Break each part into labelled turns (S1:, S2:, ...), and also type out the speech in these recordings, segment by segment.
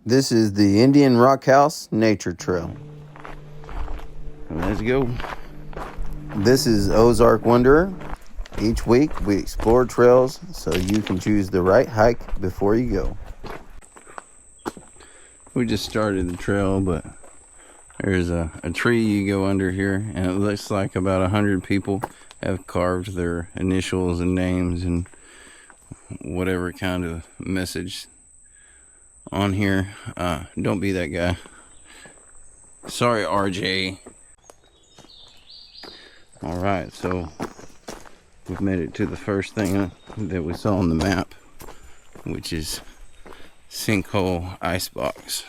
S1: This is the Indian Rock House Nature Trail.
S2: Let's go.
S1: This is Ozark Wanderer. Each week we explore trails so you can choose the right hike before you go.
S2: We just started the trail, but there's a tree you go under here, and it looks like about 100 people have carved their initials and names and whatever kind of message on here. Don't be that guy. Sorry, RJ. Alright, so we've made it to the first thing that we saw on the map, which is Sinkhole Icebox.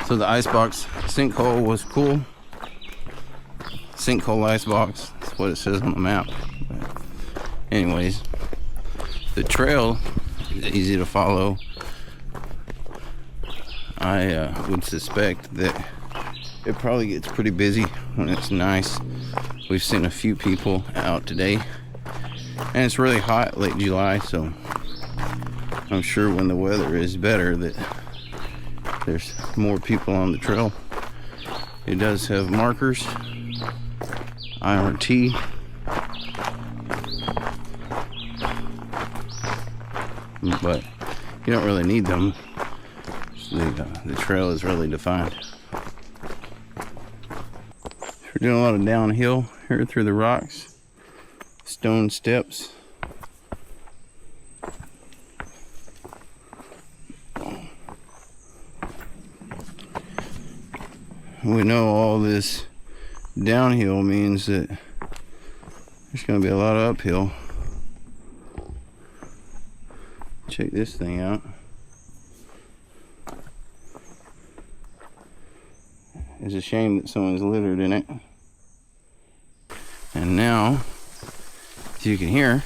S2: So the icebox sinkhole was cool. Sinkhole icebox, that's what it says on the map. But anyways, the trail is easy to follow. I would suspect that it probably gets pretty busy when it's nice. We've seen a few people out today, and it's really hot, late July, so I'm sure when the weather is better that there's more people on the trail. It does have markers, IRT. But you don't really need them. The trail is really defined. We're doing a lot of downhill here through the rocks, stone steps. We know all this downhill means that there's going to be a lot of uphill. Check this thing out. It's a shame that someone's littered in it. And now, as you can hear,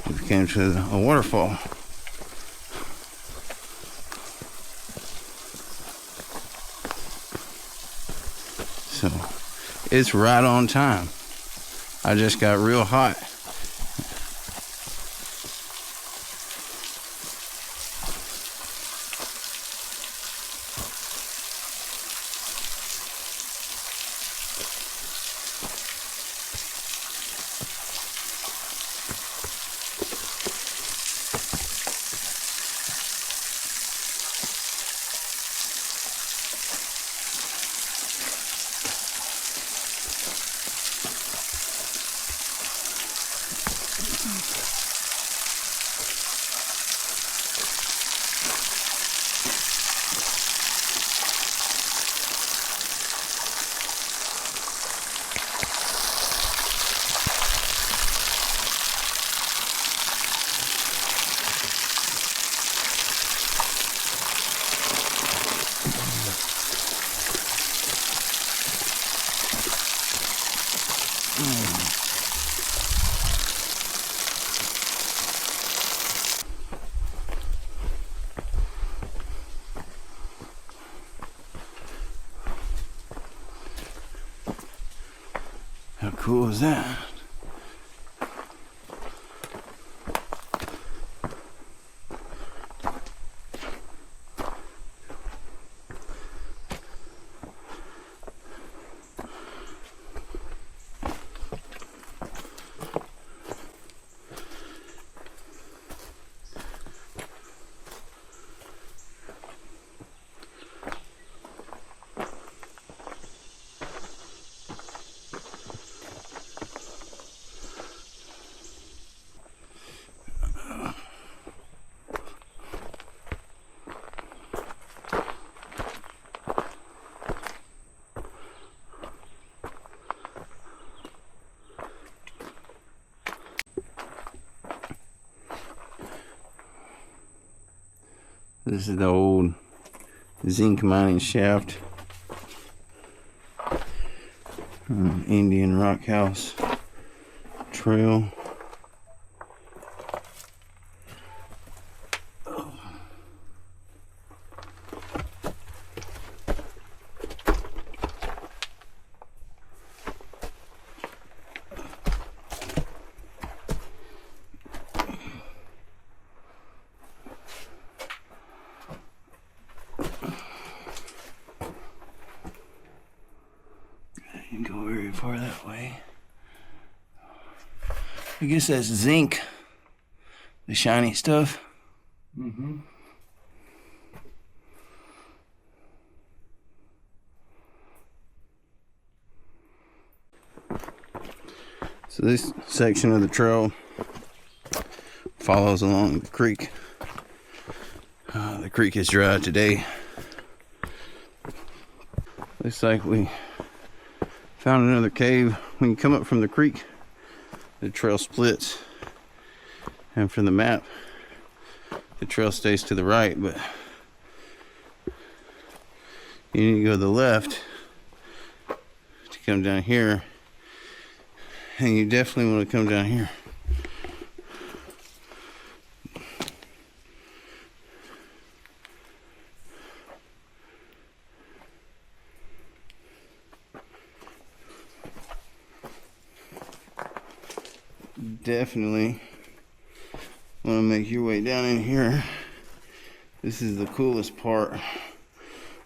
S2: we came to a waterfall. So it's right on time. I just got real hot. How cool is that? This is the old zinc mining shaft. Indian Rock House Trail. very far that way. I guess that's zinc. The shiny stuff.
S1: Mm-hmm.
S2: So this section of the trail follows along the creek. The creek is dry today. Looks like we found another cave. When you come up from the creek, the trail splits. And from the map, the trail stays to the right, but you need to go to the left to come down here. And you definitely want to come down here. Definitely want to make your way down in here. This is the coolest part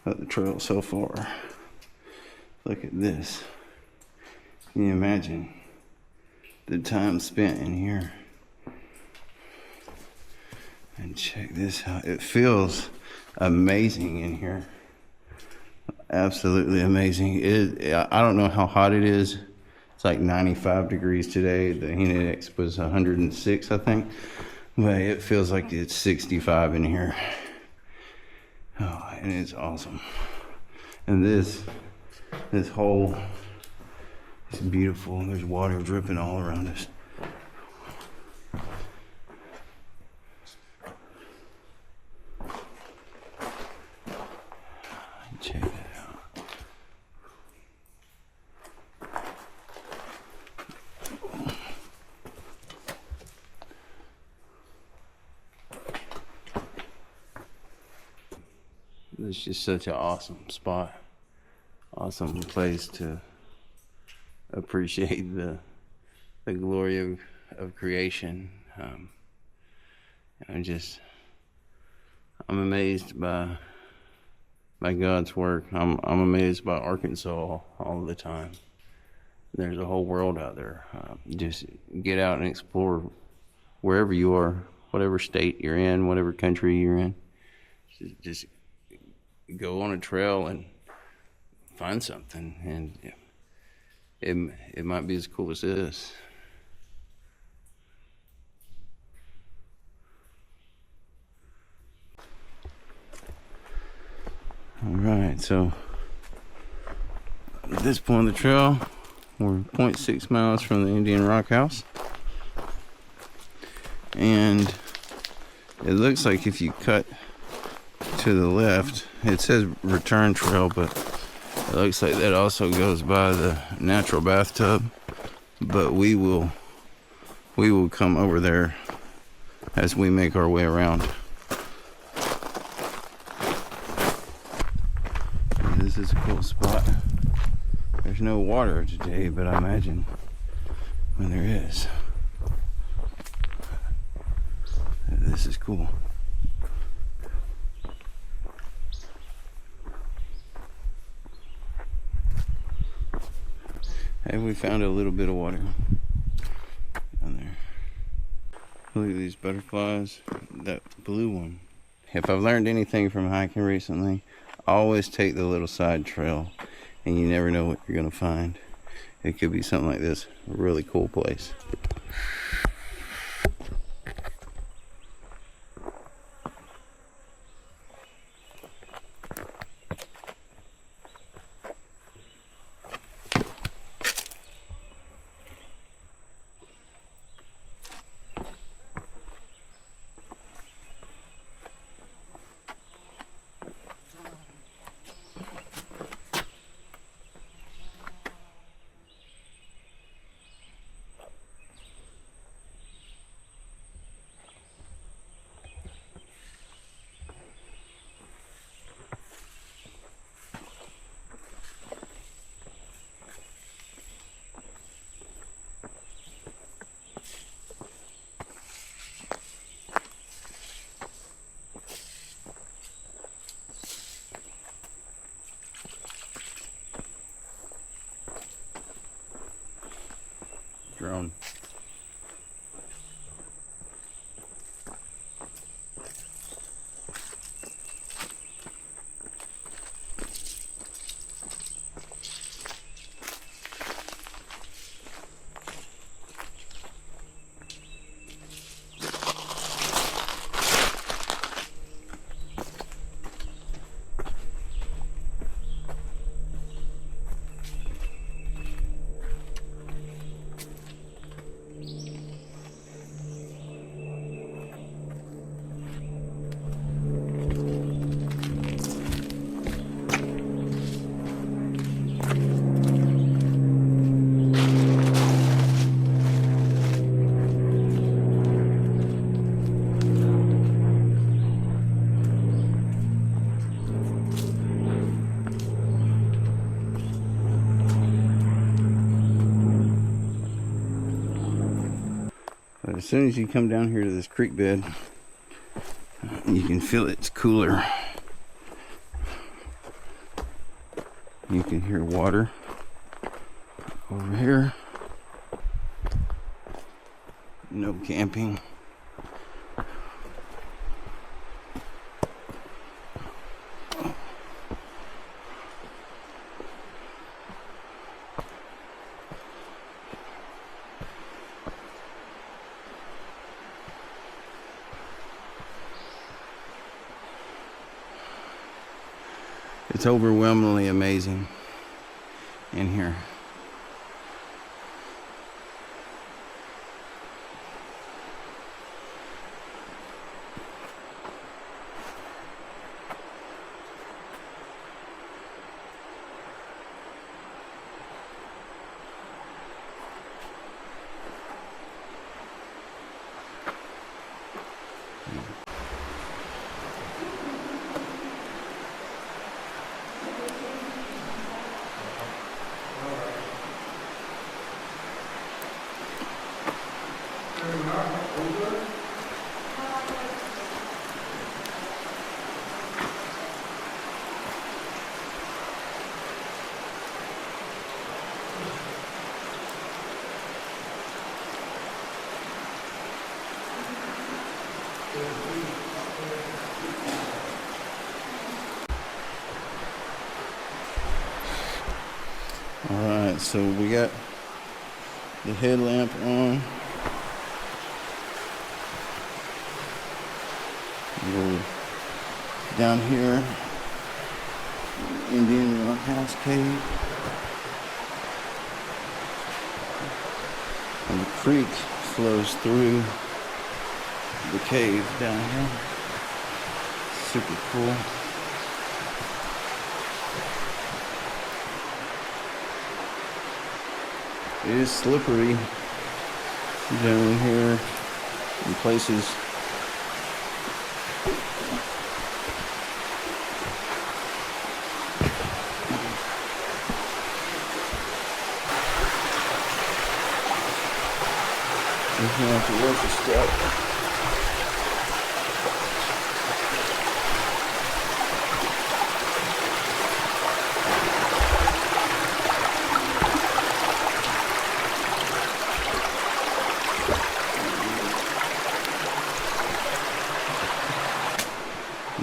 S2: of the trail so far. Look at this. Can you imagine the time spent in here? And check this out. It feels amazing in here. Absolutely amazing. I don't know how hot it is. It's like 95 degrees today. The heat index was 106, I think. But it feels like it's 65 in here. Oh, and it's awesome. And this hole is beautiful. There's water dripping all around us. Check that out. It's just such an awesome spot, awesome place to appreciate the glory of creation. I'm amazed by God's work. I'm amazed by Arkansas all the time. There's a whole world out there. Just get out and explore wherever you are, whatever state you're in, whatever country you're in. Just go on a trail and find something, and it might be as cool as this. All right, so at this point of the trail, we're 0.6 miles from the Indian Rock House, and it looks like if you cut to the left, it says return trail, but it looks like that also goes by the Natural Bathtub. But we will come over there as we make our way around. This is a cool spot. There's no water today, but I imagine when there is, this is cool. Hey, we found a little bit of water down there. Look at these butterflies. That blue one. If I've learned anything from hiking recently, always take the little side trail, and you never know what you're gonna find. It could be something like this. A really cool place. drone. But as soon as you come down here to this creek bed, you can feel it's cooler. You can hear water over here. No camping. It's overwhelmingly amazing in here. Alright, so we got the headlamp on. We're down here, Indian Rock House Cave. And the creek flows through the cave down here. Super cool. It is slippery down here in places. You have to watch your step.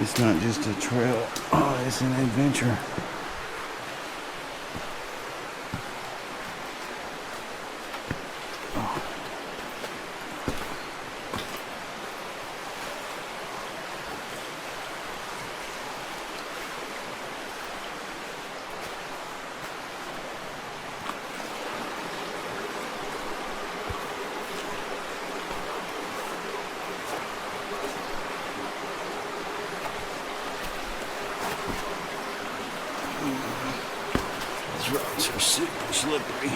S2: It's not just a trail, oh, it's an adventure. These rocks are super slippery.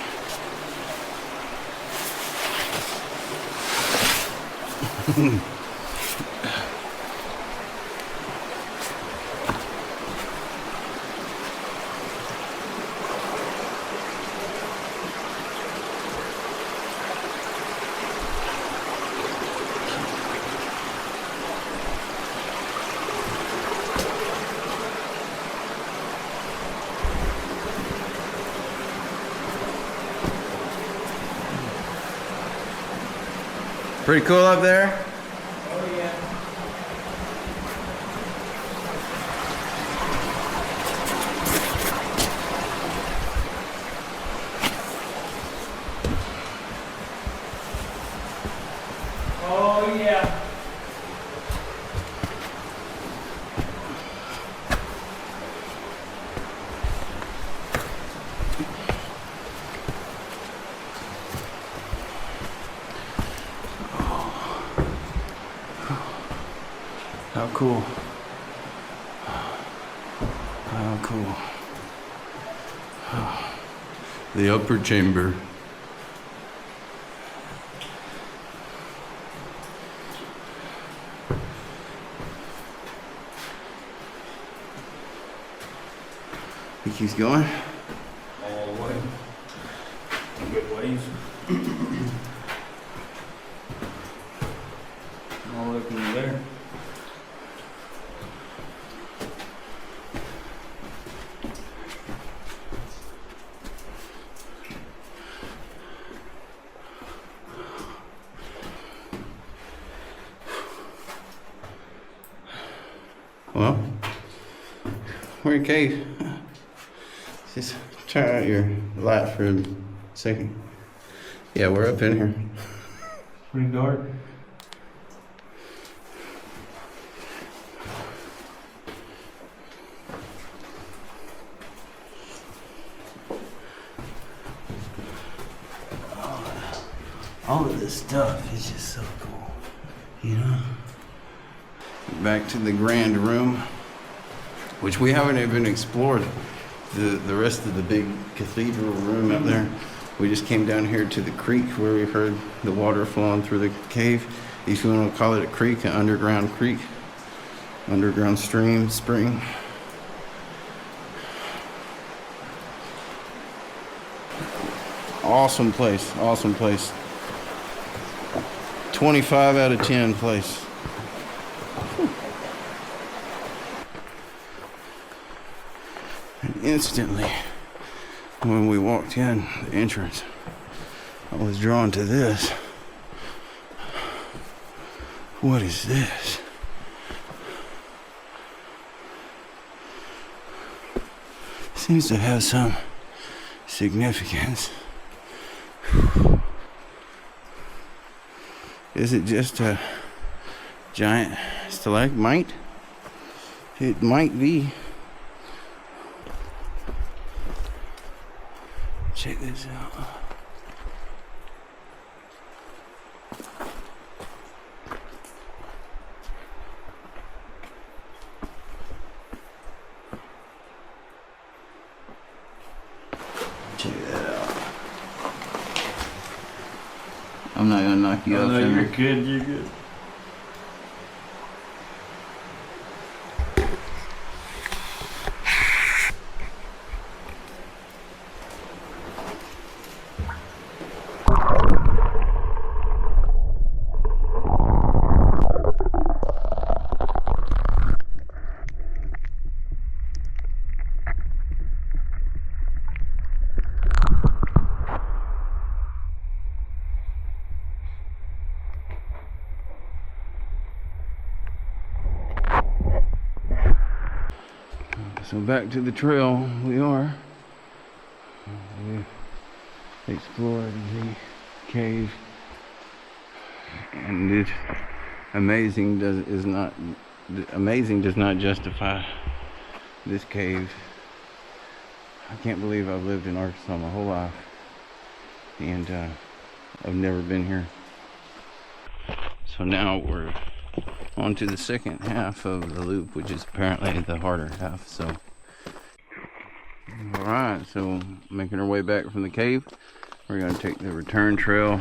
S2: Pretty cool up there?
S3: Oh yeah. Oh yeah.
S2: How cool. How cool. The upper chamber. He keeps going.
S3: All the way. Good ways. All the way from there.
S2: Well, we're in a cave. Just turn out your light for a second. Yeah, we're up in here.
S3: Pretty dark.
S2: All of this stuff is just so cool, you know? Back to the grand room, which we haven't even explored the rest of the big cathedral room up there. We just came down here to the creek where we heard the water flowing through the cave. If you want to call it a creek, an underground creek, underground stream, spring. Awesome place, awesome place. 25 out of 10 place. And instantly, when we walked in the entrance, I was drawn to this. What is this? Seems to have some significance. Is it just a giant stalagmite? It might be. Check this out. Check that out. I'm not gonna knock you
S3: Oh,
S2: out.
S3: no,
S2: Fenner.
S3: you're good, you're good.
S2: So back to the trail we are. We explored the cave, and it amazing does not justify this cave. I can't believe I've lived in Arkansas my whole life, and I've never been here. So now we're on to the second half of the loop, which is apparently the harder half. So all right, so making our way back from the cave, we're going to take the return trail.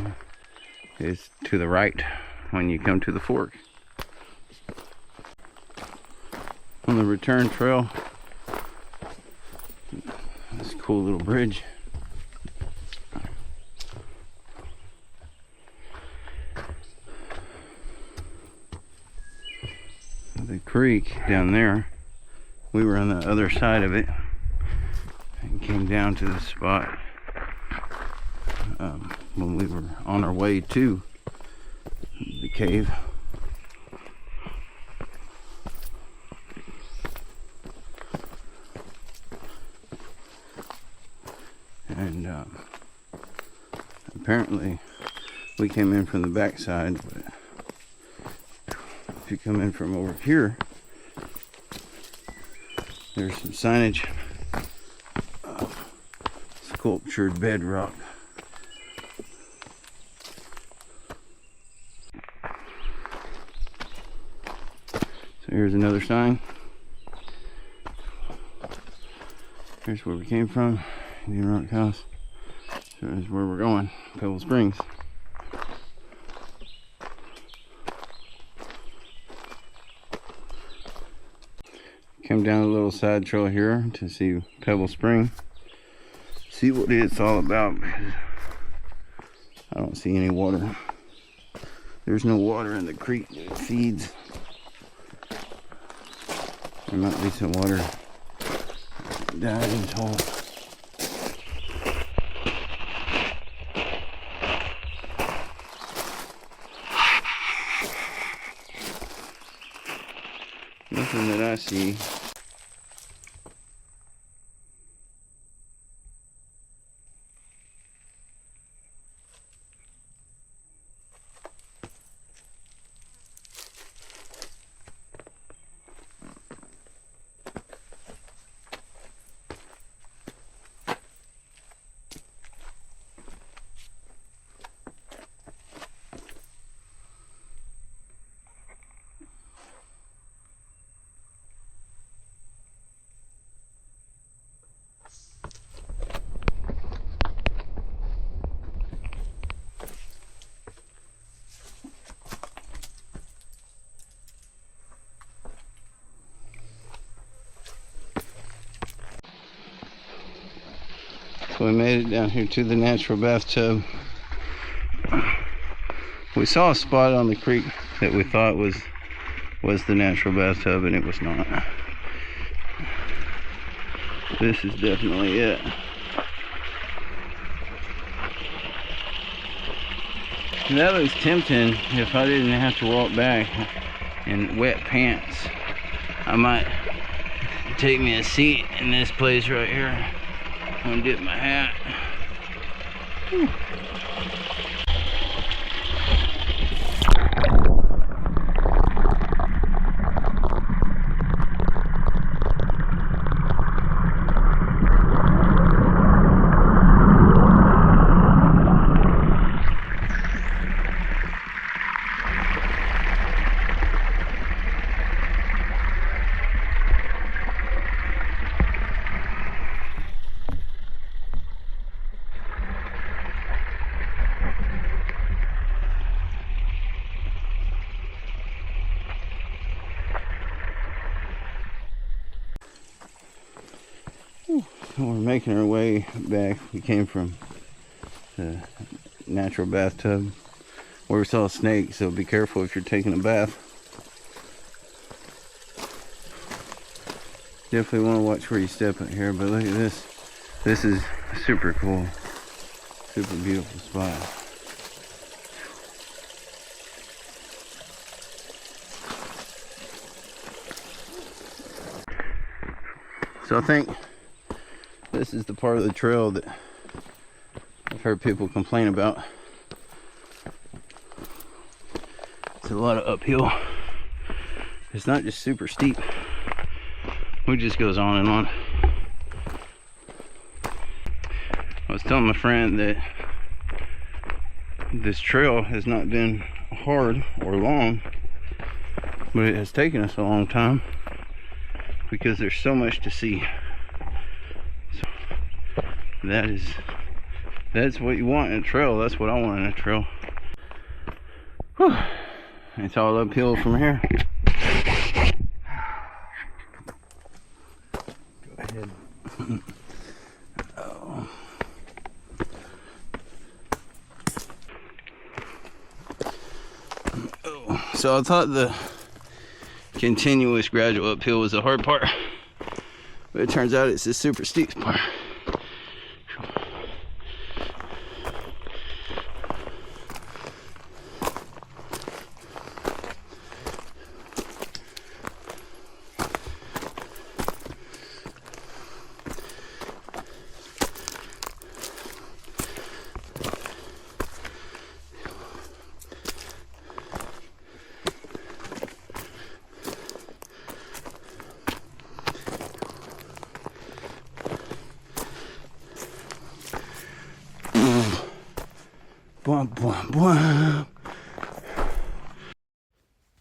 S2: It's to the right when you come to the fork. On the return trail, this cool little bridge. The creek down there, we were on the other side of it and came down to the spot when we were on our way to cave. And apparently we came in from the backside, but if you come in from over here, there's some signage of sculptured bedrock. So here's another sign. Here's where we came from, Indian Rock House. So here's where we're going, Pebble Springs. Come down a little side trail here to see Pebble Spring. See what it's all about, because I don't see any water. There's no water in the creek that it feeds. There might be some water down in this hole. Nothing that I see. So we made it down here to the Natural Bathtub. We saw a spot on the creek that we thought was the Natural Bathtub, and it was not. This is definitely it. And that looks tempting. If I didn't have to walk back in wet pants, I might take me a seat in this place right here. I'm gonna dip my hat. Whew. We're making our way back. We came from the Natural Bathtub where we saw a snake, so be careful if you're taking a bath. Definitely want to watch where you step out here, but look at this. This is super cool. Super beautiful spot. So I think this is the part of the trail that I've heard people complain about. It's a lot of uphill. It's not just super steep. It just goes on and on. I was telling my friend that this trail has not been hard or long, but it has taken us a long time because there's so much to see. That's what you want in a trail. That's what I want in a trail. Whew. It's all uphill from here. Go ahead. Oh. Oh. So I thought the continuous gradual uphill was the hard part, but it turns out it's the super steep part. Bwah, bwah, bwah.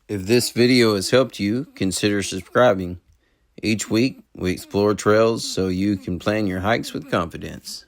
S1: If this video has helped you, consider subscribing. Each week, we explore trails so you can plan your hikes with confidence.